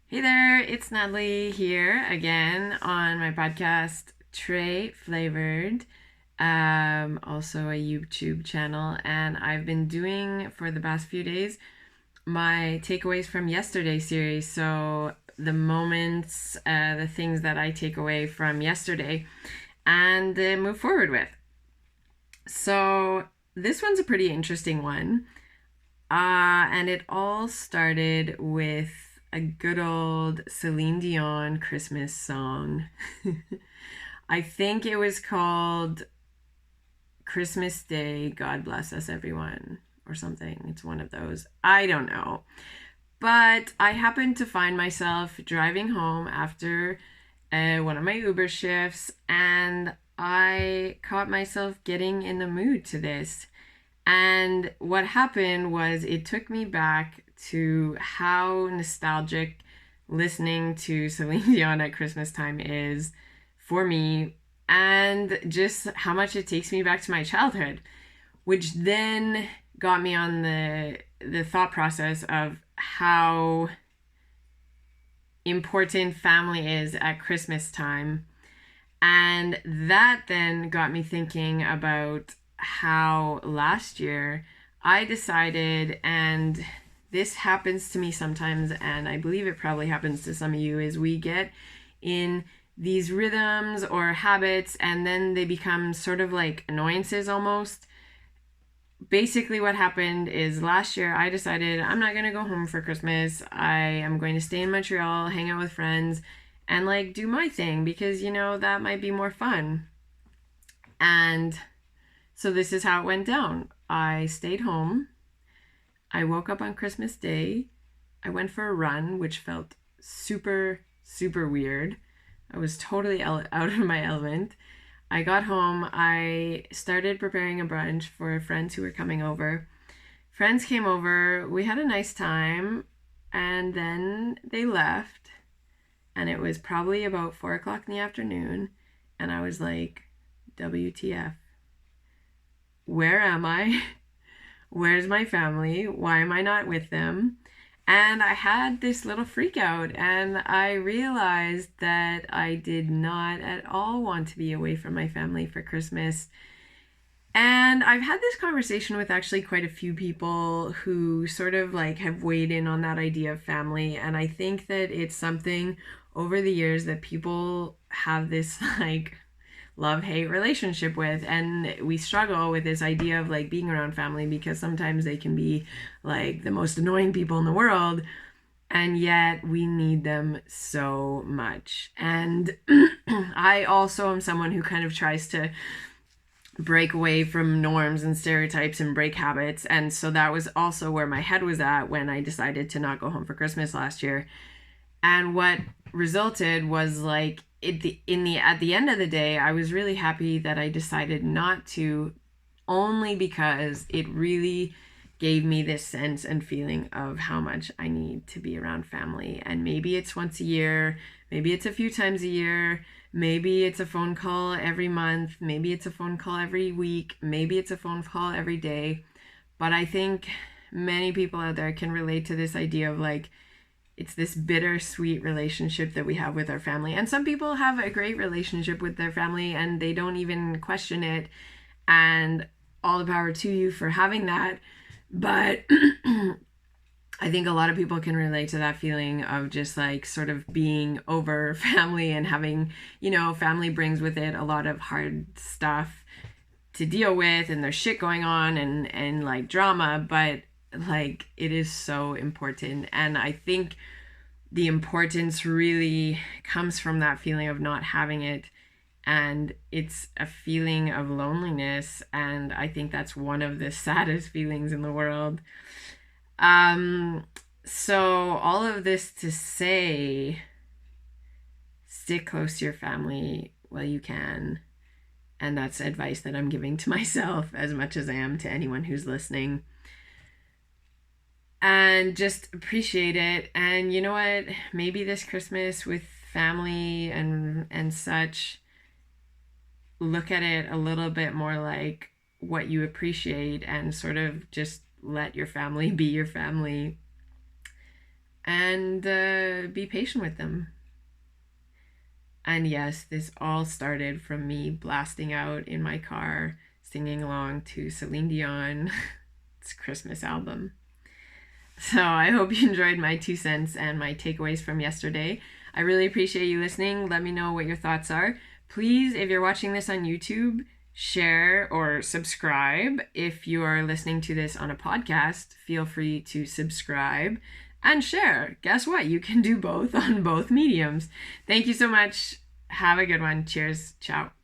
Hey there, it's Natalie here again on my podcast, Trey Flavored, also a YouTube channel. And I've been doing for the past few days my takeaways from yesterday's series. So, the moments, the things that I take away from yesterday and move forward with. So, this one's a pretty interesting one. And it all started with a good old Celine Dion Christmas song. I think it was called Christmas Day, God Bless Us Everyone, or something. It's one of those. I don't know. But I happened to find myself driving home after one of my Uber shifts, and I caught myself getting in the mood to this. And what happened was it took me back to how nostalgic listening to Celine Dion at Christmas time is for me, and just how much it takes me back to my childhood, which then got me on the thought process of how important family is at Christmas time. And that then got me thinking about how last year I decided, and this happens to me sometimes, and I believe it probably happens to some of you, is we get in these rhythms or habits and then they become sort of like annoyances almost. Basically, what happened is last year I decided I'm not going to go home for Christmas. I am going to stay in Montreal, hang out with friends, and like do my thing because, that might be more fun. And so this is how it went down. I stayed home. I woke up on Christmas Day. I went for a run, which felt super, super weird. I was totally out of my element. I got home. I started preparing a brunch for friends who were coming over. Friends came over. We had a nice time. And then they left. And it was probably about 4 o'clock in the afternoon. And I was like, WTF? Where am I? Where's my family? Why am I not with them? And I had this little freak out, and I realized that I did not at all want to be away from my family for Christmas. And I've had this conversation with actually quite a few people who sort of like have weighed in on that idea of family. And I think that it's something over the years that people have this like love hate relationship with, and we struggle with this idea of like being around family because sometimes they can be like the most annoying people in the world, and yet we need them so much. And I also am someone who kind of tries to break away from norms and stereotypes and break habits, and so that was also where my head was at when I decided to not go home for Christmas last year. And what resulted was like at the end of the day, I was really happy that I decided not to, only because it really gave me this sense and feeling of how much I need to be around family. And maybe it's once a year, maybe it's a few times a year, maybe it's a phone call every month, maybe it's a phone call every week, maybe it's a phone call every day. But I think many people out there can relate to this idea of like, it's this bittersweet relationship that we have with our family. And some people have a great relationship with their family and they don't even question it. And all the power to you for having that. But I think a lot of people can relate to that feeling of just like sort of being over family and having, family brings with it a lot of hard stuff to deal with, and there's shit going on and like drama, but like it is so important. And I think the importance really comes from that feeling of not having it, and it's a feeling of loneliness, and I think that's one of the saddest feelings in the world. So all of this to say, stick close to your family while you can. And that's advice that I'm giving to myself as much as I am to anyone who's listening. And just appreciate it. And you know what? Maybe this Christmas with family and such, look at it a little bit more like what you appreciate and sort of just let your family be your family. and be patient with them. And yes, this all started from me blasting out in my car, singing along to Celine Dion's Christmas album. So I hope you enjoyed my 2 cents and my takeaways from yesterday. I really appreciate you listening. Let me know what your thoughts are. Please, if you're watching this on YouTube, share or subscribe. If you are listening to this on a podcast, feel free to subscribe and share. Guess what? You can do both on both mediums. Thank you so much. Have a good one. Cheers. Ciao.